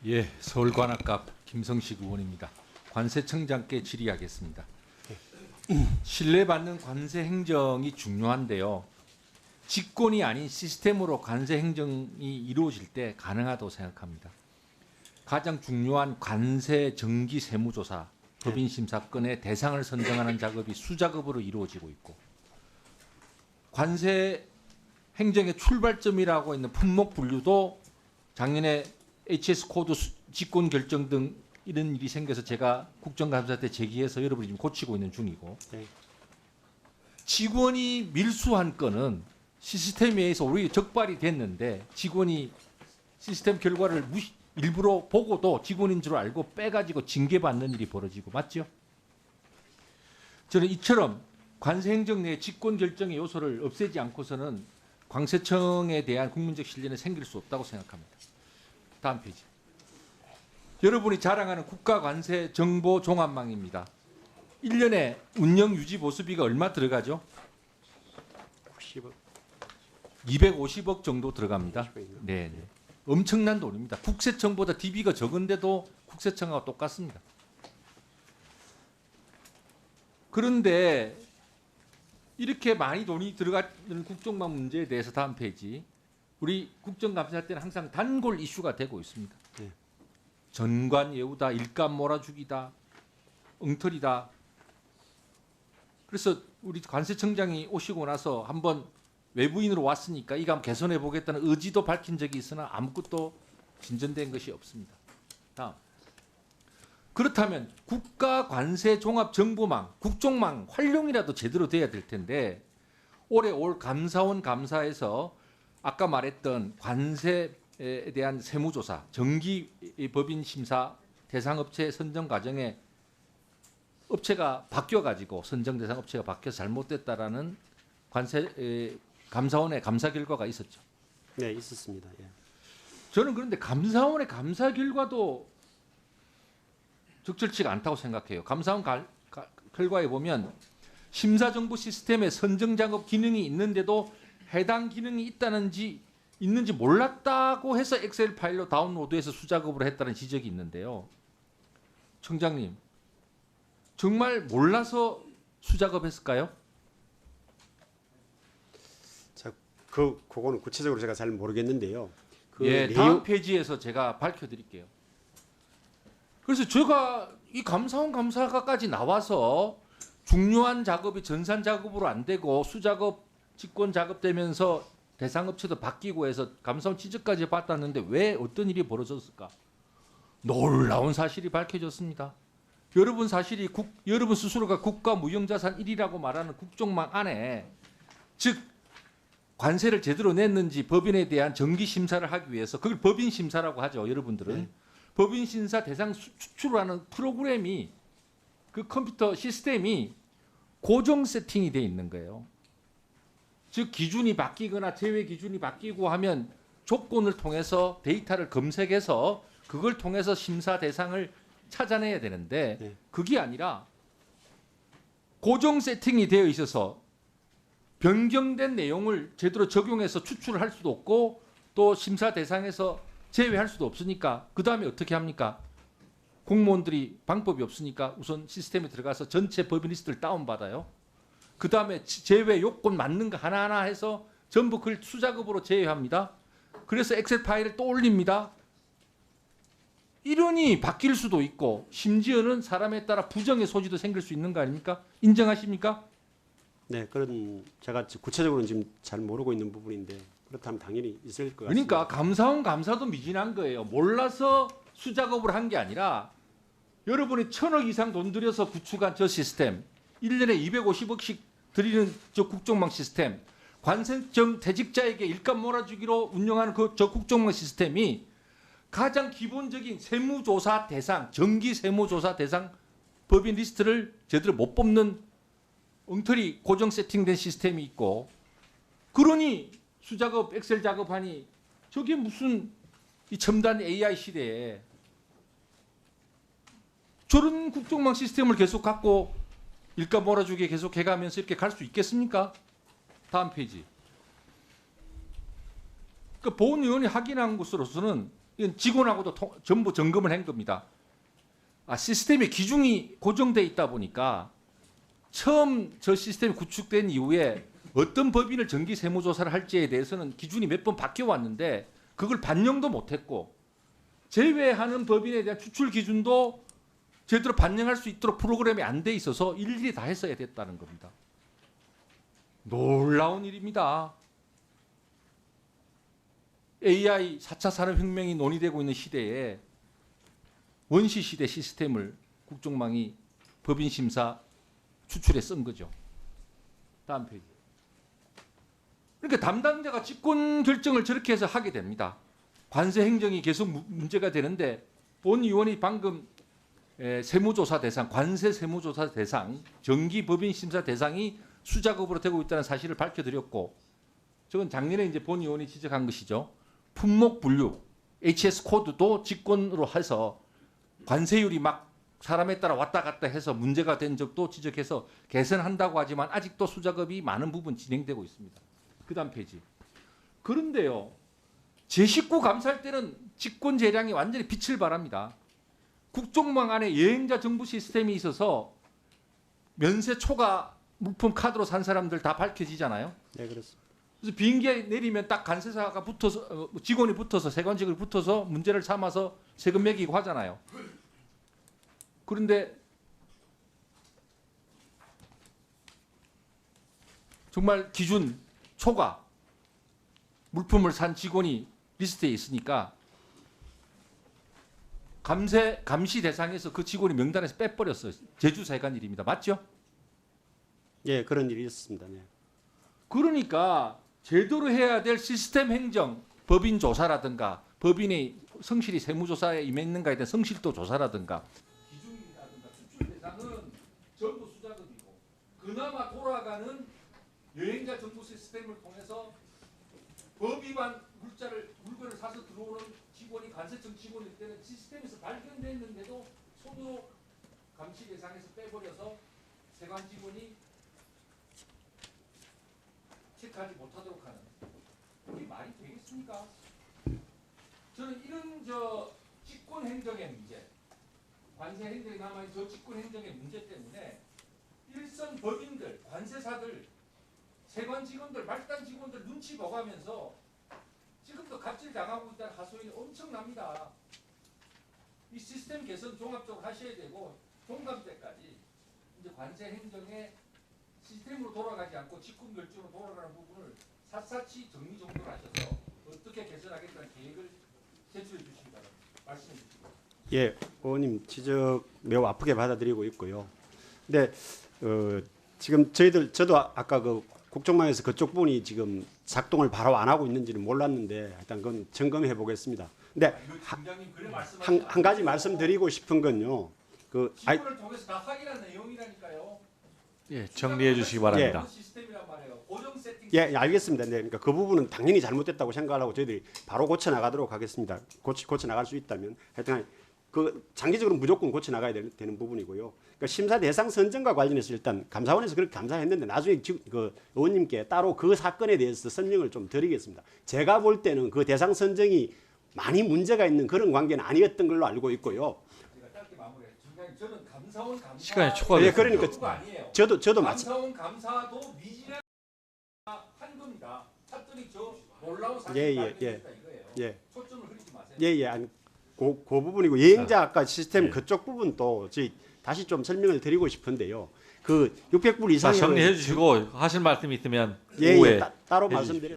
예, 서울관악갑 김성식 의원입니다. 관세청장께 질의하겠습니다. 신뢰받는 관세 행정이 중요한데요. 직권이 아닌 시스템으로 관세 행정이 이루어질 때 가능하다고 생각합니다. 가장 중요한 관세 정기 세무조사, 법인 심사권의 대상을 선정하는 작업이 수작업으로 이루어지고 있고, 관세 행정의 출발점이라고 있는 품목 분류도 작년에 HS 코드 직권 결정 등 이런 일이 생겨서 제가 국정감사 때 제기해서 여러분이 지금 고치고 있는 중이고, 직원이 밀수한 건은 시스템에 의해서 우리 적발이 됐는데 직원이 시스템 결과를 일부러 보고도 직원인 줄 알고 빼가지고 징계받는 일이 벌어지고, 맞죠? 저는 이처럼 관세행정 내 직권 결정의 요소를 없애지 않고서는 관세청에 대한 국민적 신뢰는 생길 수 없다고 생각합니다. 다음 페이지. 여러분이 자랑하는 국가관세 정보 종합망입니다. 1년에 운영 유지 보수비가 얼마 들어가죠? 90억. 250억 정도 들어갑니다. 네, 네. 엄청난 돈입니다. 국세청보다 DB가 적은데도 국세청하고 똑같습니다. 그런데 이렇게 많이 돈이 들어가는 국정망 문제에 대해서 다음 페이지. 우리 국정감사 때는 항상 단골 이슈가 되고 있습니다. 네. 전관 예우다, 일감 몰아주기다, 엉터리다. 그래서 우리 관세청장이 오시고 나서 한번 외부인으로 왔으니까 이거 한번 개선해 보겠다는 의지도 밝힌 적이 있으나 아무것도 진전된 것이 없습니다. 다음. 그렇다면 국가관세종합정보망, 국정망 활용이라도 제대로 돼야 될 텐데, 올해 올 감사원 감사에서 아까 말했던 관세에 대한 세무조사, 정기 법인 심사 대상업체 선정 과정에 업체가 바뀌어가지고 선정 대상 업체가 바뀌어서 잘못됐다라는 감사원의 감사 결과가 있었죠. 네, 있었습니다. 예. 저는 그런데 감사원의 감사 결과도 적절치가 않다고 생각해요. 감사원 결과에 보면 심사정보 시스템에 선정작업 기능이 있는데도 해당 기능이 있는지 몰랐다고 해서 엑셀 파일로 다운로드해서 수작업으로 했다는 지적이 있는데요. 청장님, 정말 몰라서 수작업했을까요? 자, 그거는 구체적으로 제가 잘 모르겠는데요. 예, 다음 페이지에서 제가 밝혀드릴게요. 그래서 제가 이 감사원 감사가까지 나와서 중요한 작업이 전산 작업으로 안 되고 수작업, 직권 작업되면서 대상업체도 바뀌고 해서 감사원 지적까지 받았는데 왜 어떤 일이 벌어졌을까? 놀라운 사실이 밝혀졌습니다. 여러분 여러분 스스로가 국가 무형자산 1위라고 말하는 국정망 안에, 즉 관세를 제대로 냈는지 법인에 대한 정기 심사를 하기 위해서, 그걸 법인 심사라고 하죠. 여러분들은 네. 법인 심사 대상 추출하는 프로그램이, 그 컴퓨터 시스템이 고정 세팅이 돼 있는 거예요. 즉 기준이 바뀌거나 제외 기준이 바뀌고 하면 조건을 통해서 데이터를 검색해서 그걸 통해서 심사 대상을 찾아내야 되는데, 네. 그게 아니라 고정 세팅이 되어 있어서 변경된 내용을 제대로 적용해서 추출을 할 수도 없고 또 심사 대상에서 제외할 수도 없으니까 그 다음에 어떻게 합니까? 공무원들이 방법이 없으니까 우선 시스템에 들어가서 전체 법인 리스트를 다운받아요. 그 다음에 제외 요건 맞는 거 하나하나 해서 전부 그걸 수작업으로 제외합니다. 그래서 엑셀 파일을 또 올립니다. 이론이 바뀔 수도 있고 심지어는 사람에 따라 부정의 소지도 생길 수 있는 거 아닙니까? 인정하십니까? 네, 그런 제가 구체적으로는 지금 잘 모르고 있는 부분인데 그렇다면 당연히 있을 것 같습니다. 그러니까 감사원 감사도 미진한 거예요. 몰라서 수작업을 한 게 아니라 여러분이 1,000억 이상 돈 들여서 구축한 저 시스템, 1년에 250억씩 드리는 저 국정망 시스템, 관세청 퇴직자에게 일감 몰아주기로 운영하는 저 국정망 시스템이 가장 기본적인 세무조사 대상, 정기 세무조사 대상 법인 리스트를 제대로 못 뽑는 엉터리 고정 세팅된 시스템이 있고, 그러니 수작업, 엑셀 작업하니 저게 무슨 이 첨단 AI 시대에 저런 국정망 시스템을 계속 갖고 일감 몰아주기 계속 해가면서 이렇게 갈 수 있겠습니까? 다음 페이지. 그러니까 보훈 의원이 확인한 것으로서는 이건 직원하고도 전부 점검을 한 겁니다. 시스템의 기준이 고정돼 있다 보니까 처음 저 시스템이 구축된 이후에 어떤 법인을 정기 세무조사를 할지에 대해서는 기준이 몇 번 바뀌어 왔는데 그걸 반영도 못했고 제외하는 법인에 대한 추출 기준도 제대로 반영할 수 있도록 프로그램이 안 돼 있어서 일일이 다 했어야 됐다는 겁니다. 놀라운 일입니다. AI 4차 산업혁명이 논의되고 있는 시대에 원시시대 시스템을 국정망이 법인심사 추출에 쓴 거죠. 다음 페이지. 그러니까 담당자가 직권 결정을 저렇게 해서 하게 됩니다. 관세 행정이 계속 문제가 되는데 본 의원이 방금 세무조사 대상, 관세 세무조사 대상, 정기 법인심사 대상이 수작업으로 되고 있다는 사실을 밝혀드렸고 저건 작년에 이제 본 의원이 지적한 것이죠. 품목 분류, HS 코드도 직권으로 해서 관세율이 막 사람에 따라 왔다 갔다 해서 문제가 된 적도 지적해서 개선한다고 하지만 아직도 수작업이 많은 부분 진행되고 있습니다. 그 다음 페이지. 그런데요. 제19 감사할 때는 직권 재량이 완전히 빛을 발합니다. 국정망 안에 여행자 정보 시스템이 있어서 면세 초과 물품 카드로 산 사람들 다 밝혀지잖아요. 네, 그렇습니다. 그래서 비행기에 내리면 딱 관세사가 붙어서 직원이 붙어서 세관직을 붙어서 문제를 삼아서 세금 매기고 하잖아요. 그런데 정말 기준 초과 물품을 산 직원이 리스트에 있으니까 감시 대상에서 그 직원이 명단에서 빼버렸어요. 제주 세관 일입니다. 맞죠? 예, 그런 일이 있었습니다. 네. 그러니까 제대로 해야 될 시스템 행정, 법인 조사라든가 법인의 성실히 세무조사에 임했는가에 대한 성실도 조사라든가 기준이라든가 추출 대상은 전부 수작업이고 그나마 돌아가는 여행자 정보 시스템을 통해서 법 위반 물건을 사서 들어오는 직원이 관세청 직원일 때는 시스템에서 발견됐는데도 손으로 감시 대상에서 빼버려서 세관 직원이 체크하지 못하도록 하는 이게 말이 되겠습니까? 저는 이런 직권 행정의 문제, 관세 행정에 남아있는 저 직권 행정의 문제 때문에 일선 법인들, 관세사들, 세관 직원들, 말단 직원들 눈치 보가면서 지금도 갑질 당하고 있다는 하소연이 엄청납니다. 이 시스템 개선 종합적으로 하셔야 되고 종감 때까지 이제 관세 행정의 시스템으로 돌아가지 않고 직권 결정으로 돌아가는 부분을 샅샅이 정리정돈을 하셔서 어떻게 개선하겠다는 계획을 제출해 주시기 바랍니다. 말씀해 주시고. 예, 의원님 지적 매우 아프게 받아들이고 있고요. 근데 지금 저도 아까 그 국정망에서 그쪽 부분이 지금 작동을 바로 안 하고 있는지는 몰랐는데 일단 그건 점검해 보겠습니다. 근데 한 가지 말씀드리고 싶은 건요. 그 직원을 통해서 다 확인한 내용이라니까요. 예, 정리해 주시기 바랍니다. 시스템이란 말이에요. 고정 세팅. 예, 알겠습니다. 네, 그러니까 그 부분은 당연히 잘못됐다고 생각하고 저희들이 바로 고쳐 나가도록 하겠습니다. 고쳐 나갈 수 있다면 하여튼 그 장기적으로 무조건 고쳐 나가야 되는 부분이고요. 그러니까 심사 대상 선정과 관련해서 일단 감사원에서 그렇게 감사했는데 나중에 그 의원님께 따로 그 사건에 대해서 설명을 좀 드리겠습니다. 제가 볼 때는 그 대상 선정이 많이 문제가 있는 그런 관계는 아니었던 걸로 알고 있고요. 제가 짧게 마무리해. 저는 감사원 감사 시간이 초과됐습니다. 예, 그러니까 아니에요. 저도 마찬. 감사원 감사도 미진한 한 겁니다. 찾더니 저 놀라운 사실 예, 예, 발견했다 이거예요. 예. 초점을 흐리지 마세요. 예, 아니 그 부분이고 여행자 아까 시스템 그쪽 부분도 저희 다시 좀 설명을 드리고 싶은데요. 그 600불 자, 이상의 정리해 주시고 하실 말씀이 있으면 예, 오후에 따로 해주십시오. 말씀드려.